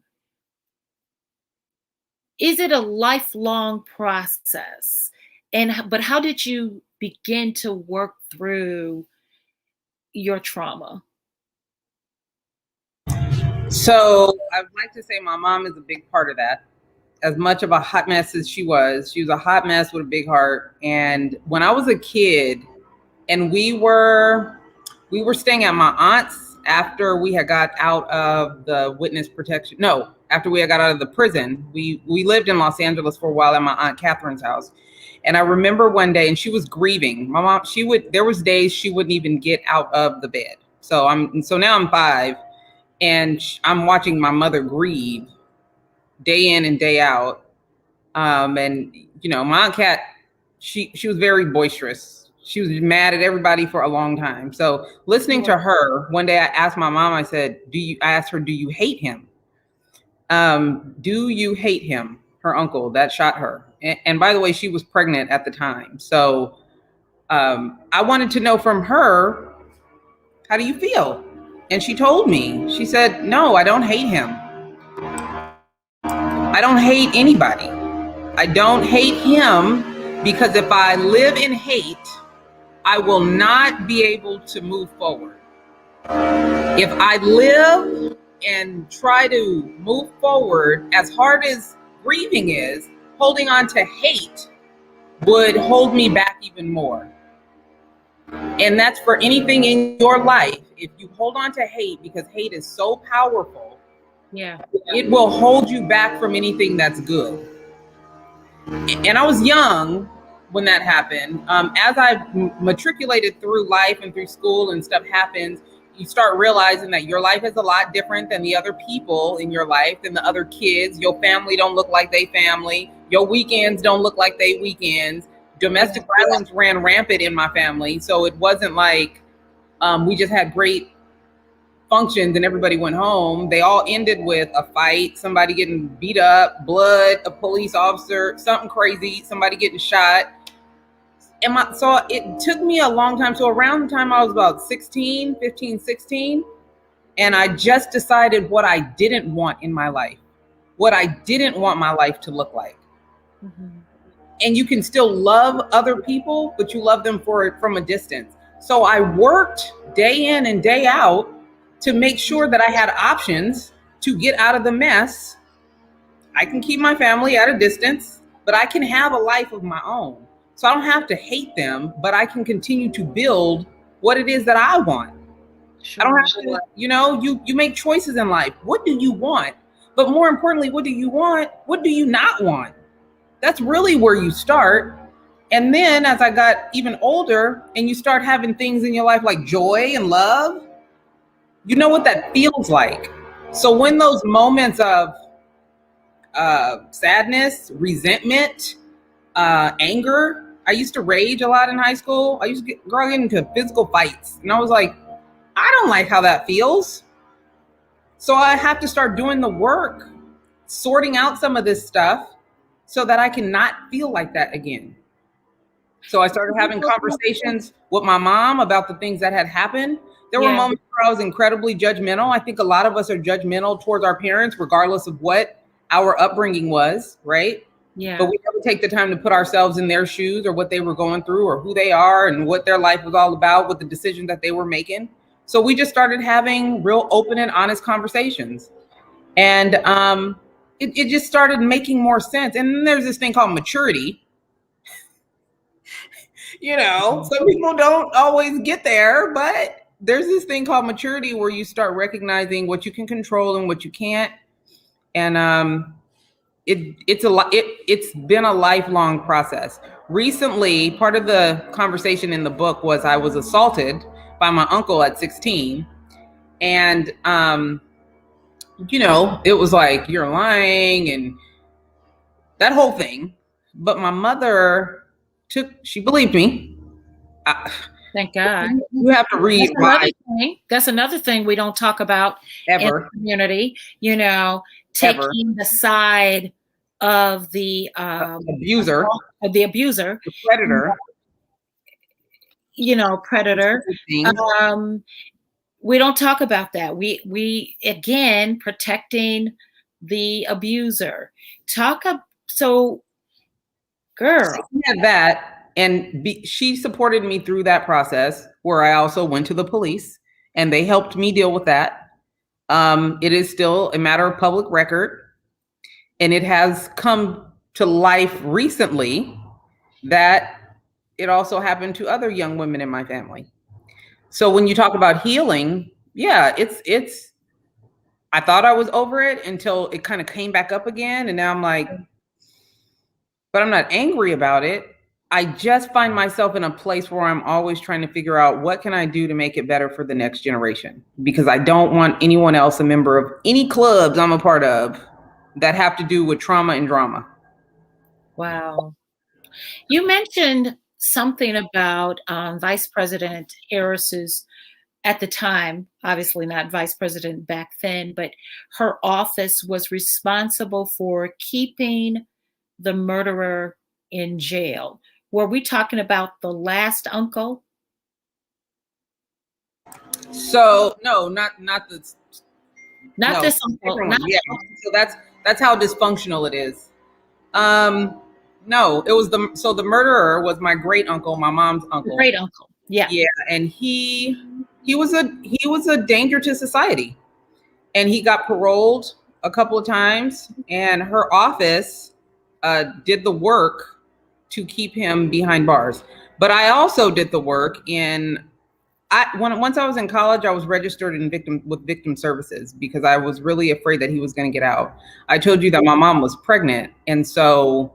is it a lifelong process? But how did you begin to work through your trauma? So I'd like to say my mom is a big part of that. As much of a hot mess as she was a hot mess with a big heart. And when I was a kid and we were staying at my aunt's after we had got out of the witness protection. No, after we had got out of the prison, we lived in Los Angeles for a while at my Aunt Catherine's house. And I remember one day, and she was grieving. My mom, there was days she wouldn't even get out of the bed. So now I'm 5, and I'm watching my mother grieve day in and day out. And my Aunt Cat, she was very boisterous. She was mad at everybody for a long time. So listening to her, one day I asked my mom, I said, I asked her, do you hate him? Do you hate him? Her uncle that shot her. And by the way, she was pregnant at the time. So I wanted to know from her, how do you feel? And she told me, she said, no, I don't hate him. I don't hate anybody. I don't hate him because if I live in hate, I will not be able to move forward. If I live and try to move forward, as hard as grieving is, holding on to hate would hold me back even more. And that's for anything in your life. If you hold on to hate, because hate is so powerful, it will hold you back from anything that's good. And I was young when that happened. As I matriculated through life and through school and stuff happens, you start realizing that your life is a lot different than the other people in your life, than the other kids. Your family don't look like they family. Your weekends don't look like they weekends. Domestic violence ran rampant in my family. So it wasn't like we just had great functions and everybody went home. They all ended with a fight, somebody getting beat up, blood, a police officer, something crazy, somebody getting shot. So it took me a long time. So around the time I was about 15, 16, and I just decided what I didn't want in my life, what I didn't want my life to look like. Mm-hmm. And you can still love other people, but you love them from a distance. So I worked day in and day out to make sure that I had options to get out of the mess. I can keep my family at a distance, but I can have a life of my own. So I don't have to hate them, but I can continue to build what it is that I want. Sure. I don't have to, you make choices in life. What do you want? But more importantly, what do you want? What do you not want? That's really where you start. And then as I got even older and you start having things in your life like joy and love, you know what that feels like. So when those moments of sadness, resentment, anger, I used to rage a lot in high school. I used to get into physical fights. And I was like, I don't like how that feels. So I have to start doing the work, sorting out some of this stuff so that I can not feel like that again. So I started having conversations with my mom about the things that had happened. There were moments where I was incredibly judgmental. I think a lot of us are judgmental towards our parents, regardless of what our upbringing was, right? Yeah. But we never take the time to put ourselves in their shoes or what they were going through or who they are and what their life was all about, what the decisions that they were making. So we just started having real open and honest conversations. And it just started making more sense. And then there's this thing called maturity. Some people don't always get there, but there's this thing called maturity where you start recognizing what you can control and what you can't. And it's been a lifelong process. Recently, part of the conversation in the book was I was assaulted by my uncle at 16. And, it was like, you're lying and that whole thing. But my mother she believed me. Thank God. You have to read. That's another thing we don't talk about ever in the community, taking the side of the abuser, the predator, predator. We don't talk about that. We again protecting the abuser. Girl, so had that, and she supported me through that process. Where I also went to the police, and they helped me deal with that. It is still a matter of public record. And it has come to life recently that it also happened to other young women in my family. So when you talk about healing, yeah, it's I thought I was over it until it kind of came back up again. And now I'm like, but I'm not angry about it. I just find myself in a place where I'm always trying to figure out what can I do to make it better for the next generation, because I don't want anyone else a member of any clubs I'm a part of that have to do with trauma and drama. Wow. You mentioned something about Vice President Harris's, at the time, obviously not vice president back then, but her office was responsible for keeping the murderer in jail. Were we talking about the last uncle? So no, not the Not no, this uncle. different Not one. Yeah. So that's how dysfunctional it is. No, it was the murderer was my great uncle, my mom's the uncle. great uncle. Yeah. Yeah, and he was a danger to society, and he got paroled a couple of times, and her office did the work to keep him behind bars. But I also did the work once I was in college, I was registered in victim services because I was really afraid that he was going to get out. I told you that my mom was pregnant, and so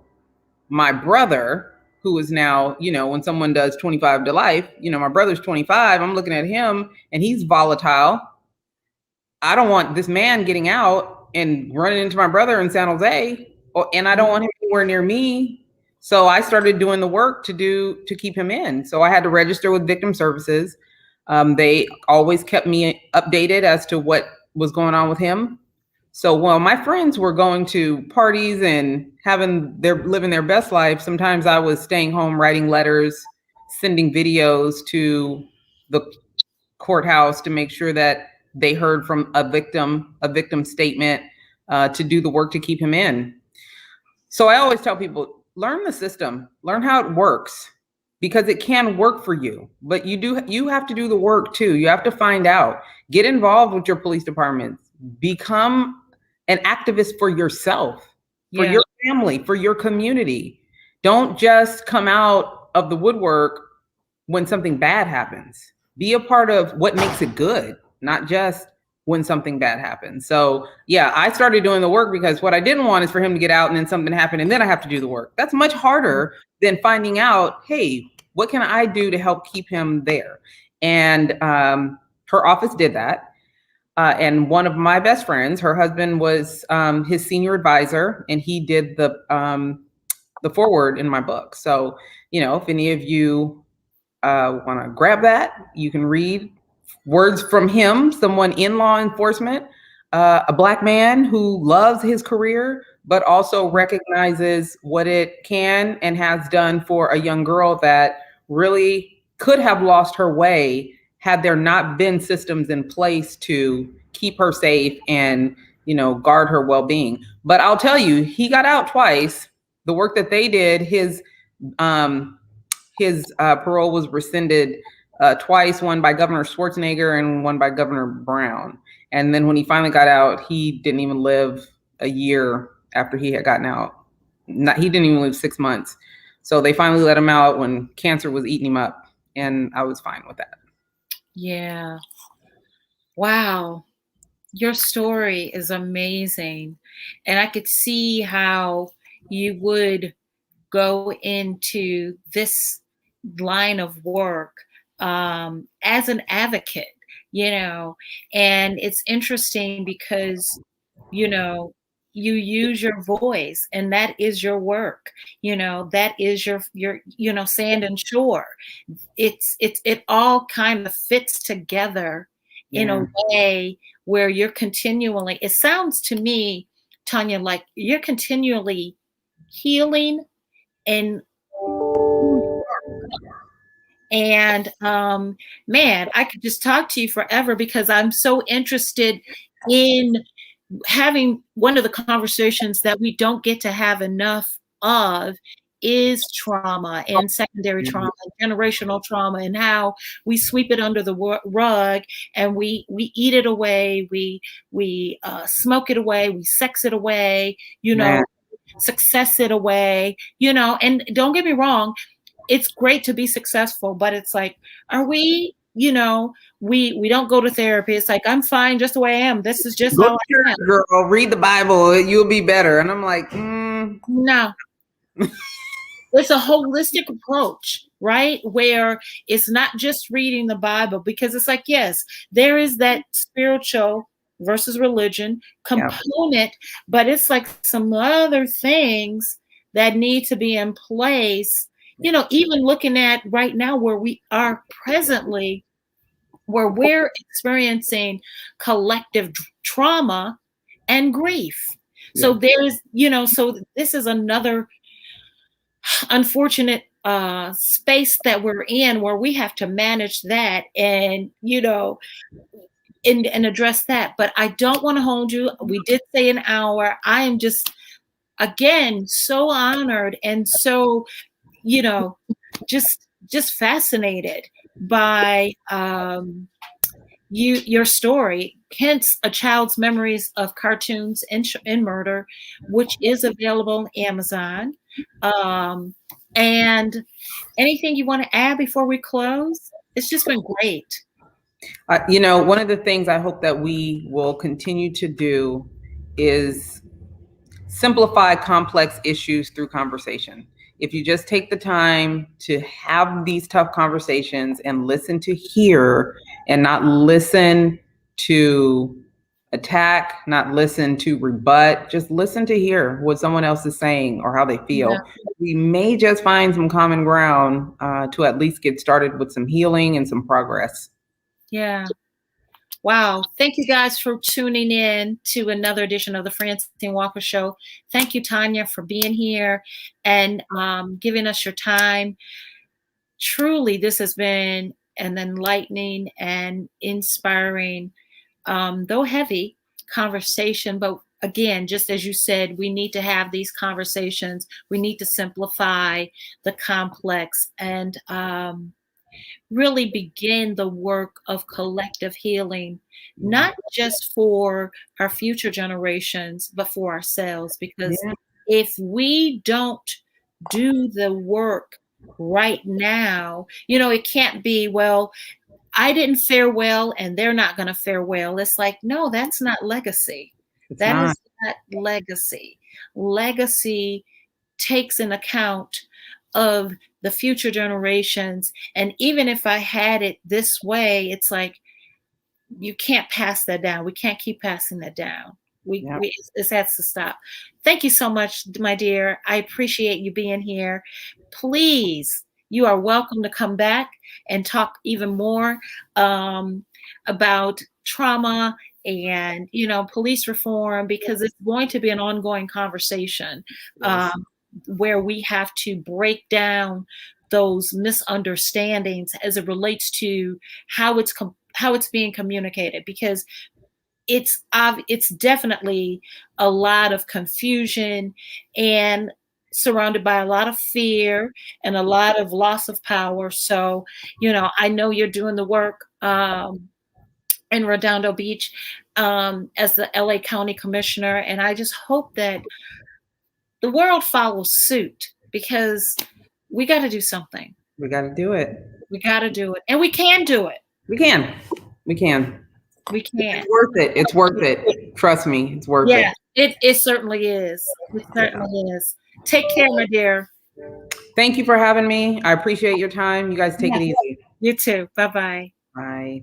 my brother, who is now, when someone does 25 to life, my brother's 25. I'm looking at him, and he's volatile. I don't want this man getting out and running into my brother in San Jose, and I don't want him anywhere near me. So I started doing the work to keep him in. So I had to register with victim services. They always kept me updated as to what was going on with him. So while my friends were going to parties and living their best life, sometimes I was staying home, writing letters, sending videos to the courthouse to make sure that they heard from a victim statement, to do the work to keep him in. So I always tell people, learn the system, learn how it works, because it can work for you, but you have to do the work too. You have to find out, get involved with your police departments, become an activist for yourself, for your family, for your community. Don't just come out of the woodwork when something bad happens. Be a part of what makes it good, not just when something bad happens. So yeah, I started doing the work because what I didn't want is for him to get out and then something happened and then I have to do the work. That's much harder than finding out, hey, what can I do to help keep him there? And her office did that. And one of my best friends, her husband was his senior advisor, and he did the foreword in my book. So, if any of you want to grab that, you can read words from him, someone in law enforcement, a Black man who loves his career, but also recognizes what it can and has done for a young girl that really could have lost her way had there not been systems in place to keep her safe and, guard her well-being. But I'll tell you, he got out twice. The work that they did, his parole was rescinded twice, one by Governor Schwarzenegger and one by Governor Brown. And then when he finally got out, he didn't even live a year after he had gotten out. He didn't even live 6 months. So they finally let him out when cancer was eating him up. And I was fine with that. Yeah. Wow. Your story is amazing. And I could see how you would go into this line of work as an advocate, and it's interesting because, you use your voice, and that is your work, that is your sand and shore. It all kind of fits together in a way where you're continually, it sounds to me, Tonya, like you're continually healing and man, I could just talk to you forever because I'm so interested in having one of the conversations that we don't get to have enough of is trauma and secondary trauma, generational trauma, and how we sweep it under the rug and we eat it away, we smoke it away, we sex it away, success it away, and don't get me wrong, it's great to be successful, but it's like, are we we don't go to therapy. It's like, I'm fine just the way I am. This is just Go how to I church, am. girl. Read the Bible. You'll be better. And I'm like, No. It's a holistic approach, right? Where it's not just reading the Bible, because it's like, yes, there is that spiritual versus religion component, but it's like some other things that need to be in place. Even looking at right now where we are presently, where we're experiencing collective trauma and grief. So there's, so this is another unfortunate space that we're in, where we have to manage that and and address that. But I don't want to hold you. We did say an hour. I am just, again, so honored and so just fascinated by your story, hence A Child's Memories of Cartoons and Murder, which is available on Amazon. And anything you want to add before we close? It's just been great. One of the things I hope that we will continue to do is simplify complex issues through conversation. If you just take the time to have these tough conversations and listen to hear and not listen to attack, not listen to rebut, just listen to hear what someone else is saying or how they feel. Yeah. We may just find some common ground to at least get started with some healing and some progress. Yeah. Wow. Thank you guys for tuning in to another edition of the Francine Walker Show. Thank you, Tonya, for being here and giving us your time. Truly, this has been an enlightening and inspiring, though heavy, conversation. But again, just as you said, we need to have these conversations. We need to simplify the complex and really begin the work of collective healing, not just for our future generations, but for ourselves. Because if we don't do the work right now, it can't be, well, I didn't fare well and they're not going to fare well. It's like, no, that's not legacy. That is not legacy. Legacy takes an account of the future generations. And even if I had it this way, it's like, you can't pass that down. We can't keep passing that down. This has to stop. Thank you so much, my dear. I appreciate you being here. Please, you are welcome to come back and talk even more about trauma and, police reform, because it's going to be an ongoing conversation. Where we have to break down those misunderstandings as it relates to how it's being communicated, because it's definitely a lot of confusion and surrounded by a lot of fear and a lot of loss of power. So, I know you're doing the work in Redondo Beach as the LA County Commissioner, and I just hope that the world follows suit, because we got to do something. We got to do it. We got to do it. And we can do it. We can. It's worth it. It's worth it. Trust me, it's worth it. Yeah, it certainly is. It certainly is. Take care, my dear. Thank you for having me. I appreciate your time. You guys take it easy. You too. Bye-bye. Bye.